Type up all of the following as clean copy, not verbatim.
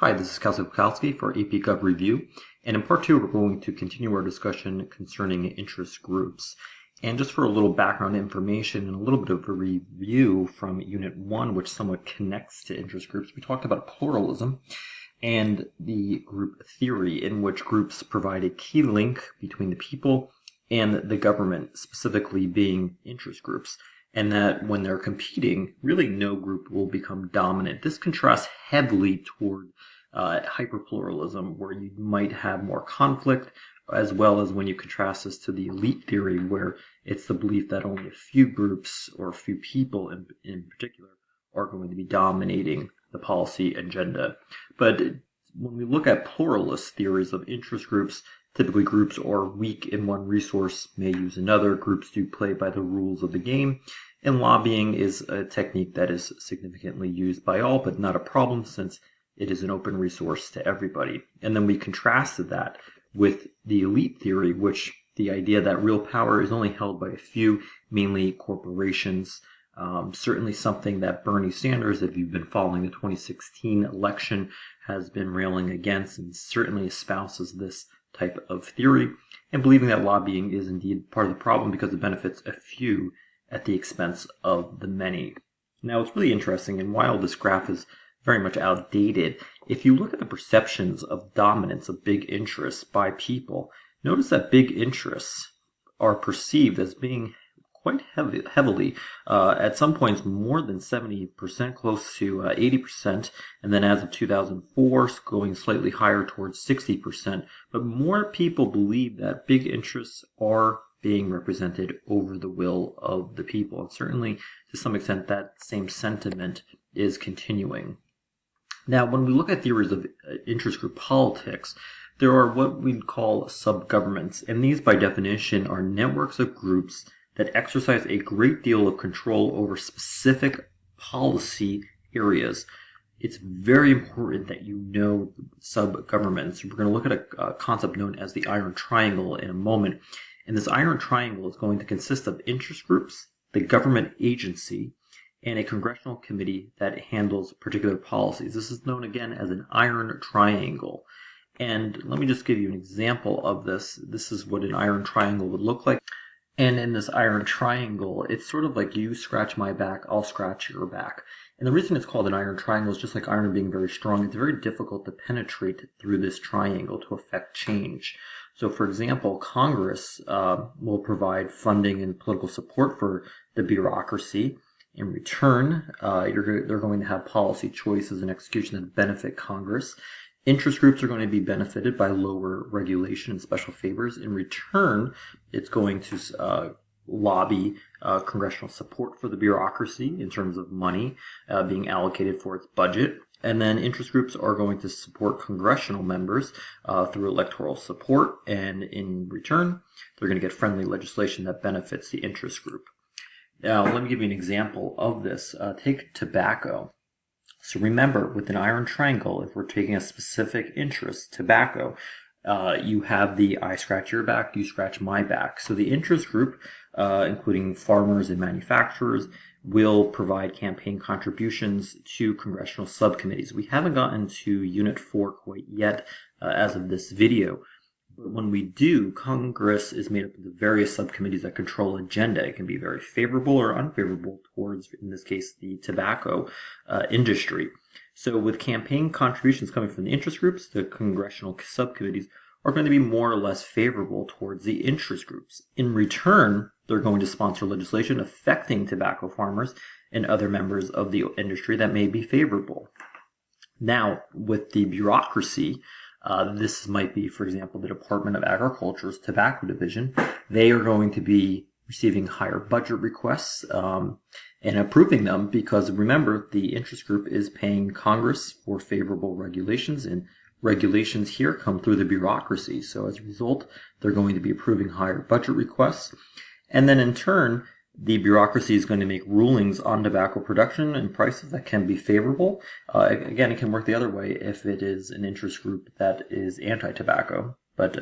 Hi, this is Kelsey Bukowski for AP Gov Review, and in part 2 we're going to continue our discussion concerning interest groups. And just for a little background information and a little bit of a review from Unit 1, which somewhat connects to interest groups, we talked about pluralism and the group theory, in which groups provide a key link between the people and the government, specifically being interest groups. And that when they're competing, really no group will become dominant. This contrasts heavily toward hyperpluralism, where you might have more conflict, as well as when you contrast this to the elite theory, where it's the belief that only a few groups or a few people in particular are going to be dominating the policy agenda. But when we look at pluralist theories of interest groups, typically groups are weak in one resource, may use another. Groups do play by the rules of the game. And lobbying is a technique that is significantly used by all, but not a problem since it is an open resource to everybody. And then we contrasted that with the elite theory, which the idea that real power is only held by a few, mainly corporations. Certainly something that Bernie Sanders, if you've been following the 2016 election, has been railing against, and certainly espouses this type of theory, and believing that lobbying is indeed part of the problem because it benefits a few at the expense of the many. Now, it's really interesting, and while this graph is very much outdated, if you look at the perceptions of dominance of big interests by people, notice that big interests are perceived as being quite heavily, at some points more than 70%, close to 80%, and then as of 2004, going slightly higher towards 60%. But more people believe that big interests are being represented over the will of the people. And certainly, to some extent, that same sentiment is continuing. Now, when we look at theories of interest group politics, there are what we'd call subgovernments, and these by definition are networks of groups that exercise a great deal of control over specific policy areas. It's very important that you know subgovernments. We're going to look at a concept known as the iron triangle in a moment. And this iron triangle is going to consist of interest groups, the government agency, and a congressional committee that handles particular policies. This is known again as an iron triangle. And let me just give you an example of this. This is what an iron triangle would look like. And in this iron triangle, it's sort of like you scratch my back, I'll scratch your back. And the reason it's called an iron triangle is just like iron being very strong. It's very difficult to penetrate through this triangle to affect change. So, for example, Congress will provide funding and political support for the bureaucracy. In return, they're going to have policy choices and execution that benefit Congress. Interest groups are going to be benefited by lower regulation and special favors. In return, it's going to lobby congressional support for the bureaucracy in terms of money being allocated for its budget. And then interest groups are going to support congressional members through electoral support. And in return, they're going to get friendly legislation that benefits the interest group. Now, let me give you an example of this. Take tobacco. So remember, with an iron triangle, if we're taking a specific interest, tobacco, you have the I scratch your back, you scratch my back. So the interest group, including farmers and manufacturers, will provide campaign contributions to congressional subcommittees. We haven't gotten to Unit 4 quite yet as of this video. But when we do, Congress is made up of the various subcommittees that control agenda. It can be very favorable or unfavorable towards, in this case, the tobacco industry. So with campaign contributions coming from the interest groups, the congressional subcommittees are going to be more or less favorable towards the interest groups. In return, they're going to sponsor legislation affecting tobacco farmers and other members of the industry that may be favorable. Now, with the bureaucracy, this might be, for example, the Department of Agriculture's tobacco division. They are going to be receiving higher budget requests and approving them because, remember, the interest group is paying Congress for favorable regulations, and regulations here come through the bureaucracy. So as a result, they're going to be approving higher budget requests. And then in turn, the bureaucracy is going to make rulings on tobacco production and prices that can be favorable. Again, it can work the other way if it is an interest group that is anti-tobacco. But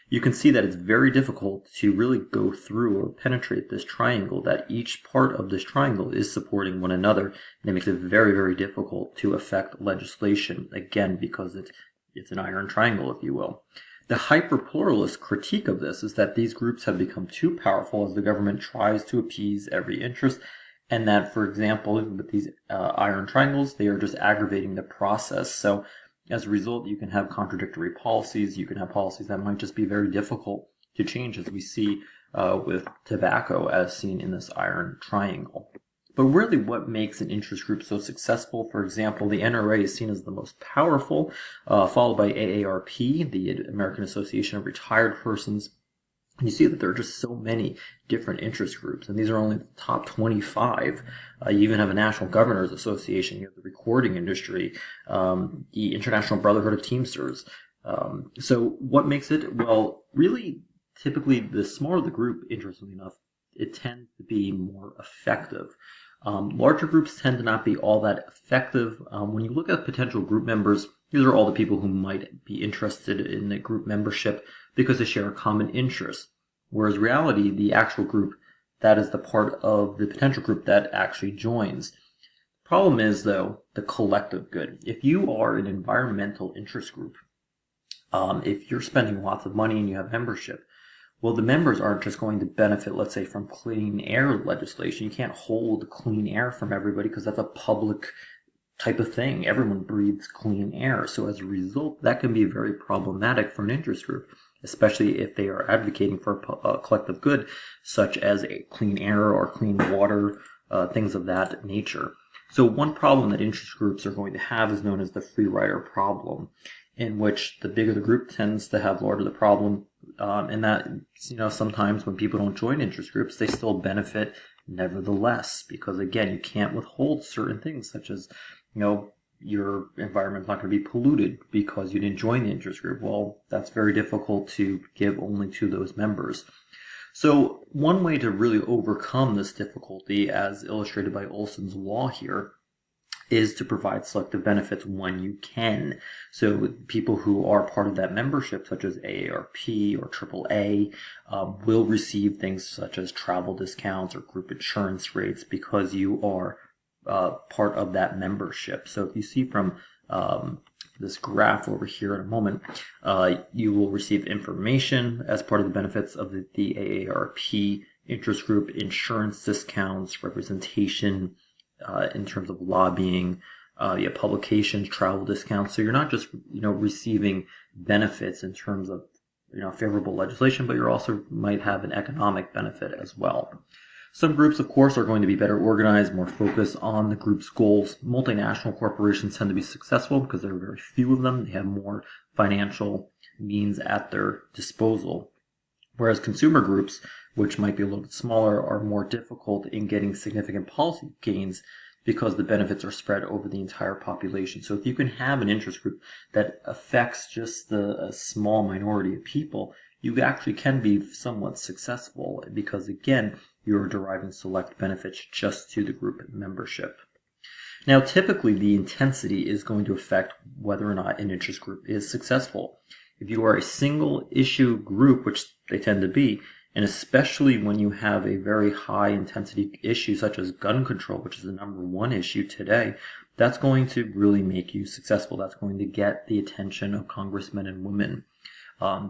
you can see that it's very difficult to really go through or penetrate this triangle, that each part of this triangle is supporting one another, and it makes it very, very difficult to affect legislation, again, because it's an iron triangle, if you will. The hyper-pluralist critique of this is that these groups have become too powerful as the government tries to appease every interest, and that, for example, with these iron triangles, they are just aggravating the process. So as a result, you can have contradictory policies. You can have policies that might just be very difficult to change, as we see with tobacco, as seen in this iron triangle. But really, what makes an interest group so successful? For example, the NRA is seen as the most powerful, followed by AARP, the American Association of Retired Persons. And you see that there are just so many different interest groups, and these are only the top 25. You even have a National Governors Association, you have the recording industry, the International Brotherhood of Teamsters. So what makes it? Well, really, typically, the smaller the group, interestingly enough, it tends to be more effective. Larger groups tend to not be all that effective. When you look at potential group members, these are all the people who might be interested in the group membership because they share a common interest. Whereas reality, the actual group, that is the part of the potential group that actually joins. Problem is, though, the collective good. If you are an environmental interest group, if you're spending lots of money and you have membership, well, the members aren't just going to benefit, let's say, from clean air legislation. You can't hold clean air from everybody because that's a public type of thing. Everyone breathes clean air. So as a result, that can be very problematic for an interest group, especially if they are advocating for a collective good, such as a clean air or clean water, things of that nature. So one problem that interest groups are going to have is known as the free rider problem, in which the bigger the group tends to have larger the problem, and that, sometimes when people don't join interest groups, they still benefit nevertheless, because again, you can't withhold certain things, such as, your environment's not going to be polluted because you didn't join the interest group. Well, that's very difficult to give only to those members. So one way to really overcome this difficulty, as illustrated by Olson's law here, is to provide selective benefits when you can. So people who are part of that membership, such as AARP or AAA, will receive things such as travel discounts or group insurance rates because you are part of that membership. So if you see from this graph over here in a moment, you will receive information as part of the benefits of the AARP interest group, insurance discounts, representation, in terms of lobbying, publications, travel discounts. So you're not just, receiving benefits in terms of, favorable legislation, but you also might have an economic benefit as well. Some groups, of course, are going to be better organized, more focused on the group's goals. Multinational corporations tend to be successful because there are very few of them. They have more financial means at their disposal. Whereas consumer groups, which might be a little bit smaller, are more difficult in getting significant policy gains because the benefits are spread over the entire population. So if you can have an interest group that affects just a small minority of people, you actually can be somewhat successful because, again, you're deriving select benefits just to the group membership. Now, typically, the intensity is going to affect whether or not an interest group is successful. If you are a single issue group, which they tend to be, and especially when you have a very high intensity issue such as gun control, which is the number one issue today, that's going to really make you successful. That's going to get the attention of congressmen and women.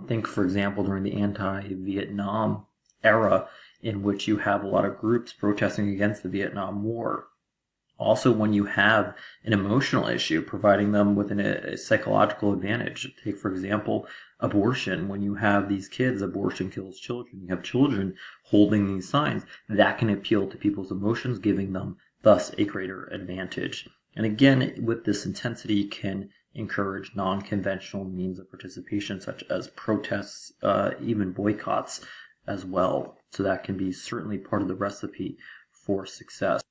Think, for example, during the anti-Vietnam era, in which you have a lot of groups protesting against the Vietnam War. Also, when you have an emotional issue, providing them with a psychological advantage. Take, for example, abortion. When you have these kids, abortion kills children, you have children holding these signs, that can appeal to people's emotions, giving them thus a greater advantage. And again, with this intensity, can encourage non-conventional means of participation, such as protests, even boycotts as well. So that can be certainly part of the recipe for success.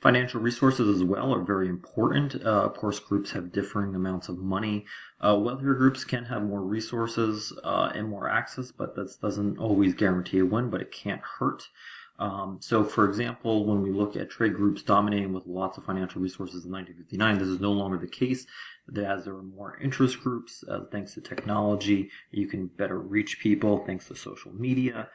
Financial resources as well are very important. Of course, groups have differing amounts of money. Wealthier groups can have more resources and more access, but that doesn't always guarantee a win, but it can't hurt. So, for example, when we look at trade groups dominating with lots of financial resources in 1959, this is no longer the case. As there are more interest groups, thanks to technology, you can better reach people thanks to social media.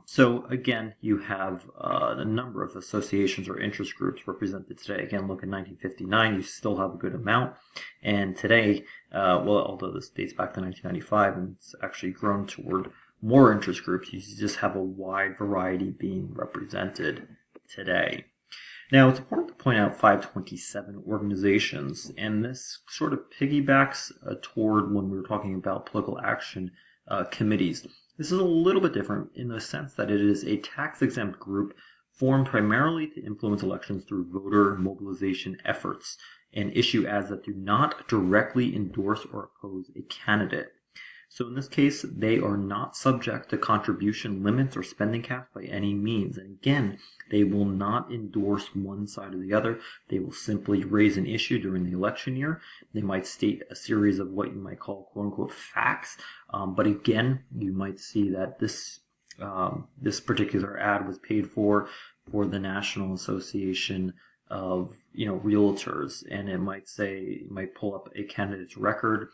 So again, you have a number of associations or interest groups represented today. Again, look at 1959, you still have a good amount. And today, although this dates back to 1995 and it's actually grown toward more interest groups, you just have a wide variety being represented today. Now, it's important to point out 527 organizations, and this sort of piggybacks toward when we were talking about political action committees. This is a little bit different in the sense that it is a tax-exempt group formed primarily to influence elections through voter mobilization efforts and issue ads that do not directly endorse or oppose a candidate. So in this case, they are not subject to contribution limits or spending caps by any means. And again, they will not endorse one side or the other. They will simply raise an issue during the election year. They might state a series of what you might call quote-unquote facts. But again, you might see that this particular ad was paid for the National Association of Realtors. And it might pull up a candidate's record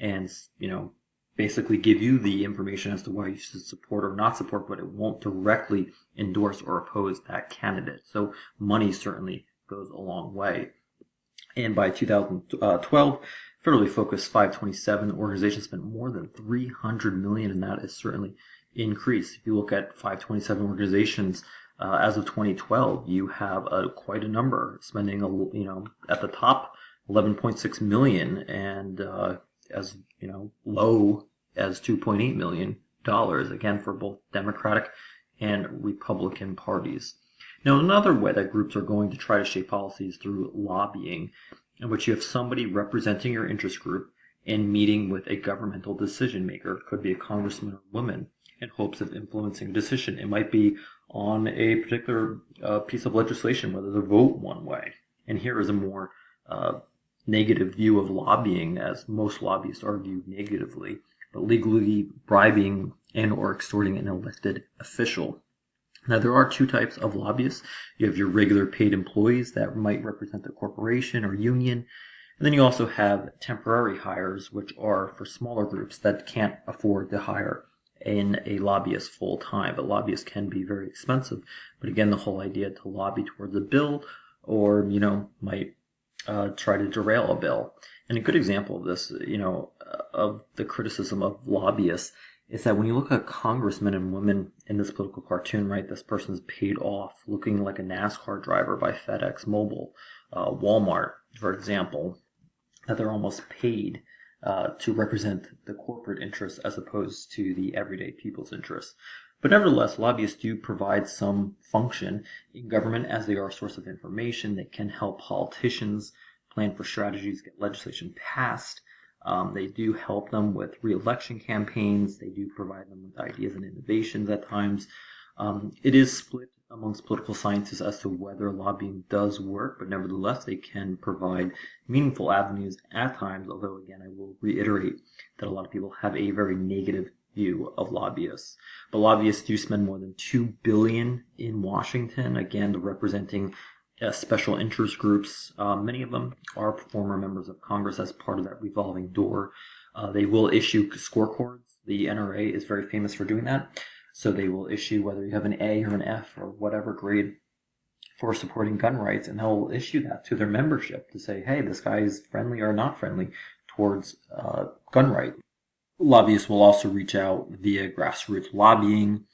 and, basically give you the information as to why you should support or not support, but it won't directly endorse or oppose that candidate. So money certainly goes a long way. And by 2012, federally focused 527 organizations spent more than $300 million, and that is certainly increased. If you look at 527 organizations as of 2012, you have quite a number spending, at the top, $11.6 million, and as low as $2.8 million, again, for both Democratic and Republican parties. Now, another way that groups are going to try to shape policies through lobbying, in which you have somebody representing your interest group and meeting with a governmental decision maker. It could be a congressman or woman in hopes of influencing a decision. It might be on a particular piece of legislation, whether to vote one way. And here is a more negative view of lobbying, as most lobbyists are viewed negatively, but legally bribing and or extorting an elected official. Now, there are two types of lobbyists. You have your regular paid employees that might represent a corporation or union, and then you also have temporary hires, which are for smaller groups that can't afford to hire in a lobbyist full time. But lobbyists can be very expensive. But again, the whole idea to lobby towards a bill or, might try to derail a bill. And a good example of this, of the criticism of lobbyists is that when you look at congressmen and women in this political cartoon, right, this person's paid off looking like a NASCAR driver by FedEx Mobile, Walmart, for example, that they're almost paid to represent the corporate interests as opposed to the everyday people's interests. But nevertheless, lobbyists do provide some function in government as they are a source of information. They can help politicians plan for strategies, get legislation passed. They do help them with re-election campaigns. They do provide them with ideas and innovations at times. It is split amongst political scientists as to whether lobbying does work, but nevertheless, they can provide meaningful avenues at times, although again, I will reiterate that a lot of people have a very negative view of lobbyists. But lobbyists do spend more than $2 billion in Washington, again, representing special interest groups. Many of them are former members of Congress as part of that revolving door. They will issue scorecards. The NRA is very famous for doing that. So they will issue whether you have an A or an F or whatever grade for supporting gun rights, and they'll issue that to their membership to say, hey, this guy is friendly or not friendly towards gun rights. Lobbyists will also reach out via grassroots lobbying.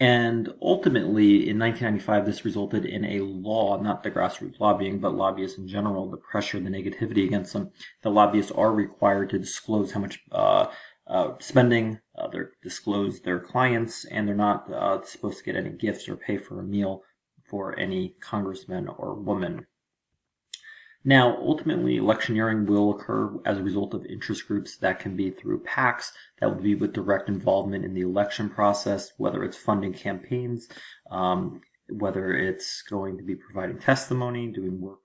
And ultimately, in 1995, this resulted in a law, not the grassroots lobbying, but lobbyists in general, the pressure, the negativity against them. The lobbyists are required to disclose how much spending, they disclose their clients, and they're not supposed to get any gifts or pay for a meal for any congressman or woman. Now, ultimately, electioneering will occur as a result of interest groups. That can be through PACs, that would be with direct involvement in the election process, whether it's funding campaigns, whether it's going to be providing testimony, doing work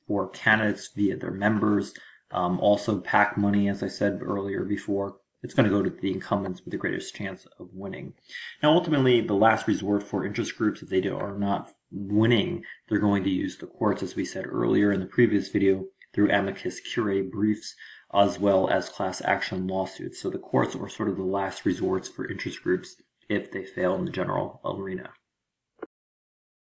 for candidates via their members. Also, PAC money, as I said earlier before, it's going to go to the incumbents with the greatest chance of winning. Now, ultimately, the last resort for interest groups, if they are not winning, they're going to use the courts, as we said earlier in the previous video, through amicus curiae briefs, as well as class action lawsuits. So the courts are sort of the last resorts for interest groups if they fail in the general arena.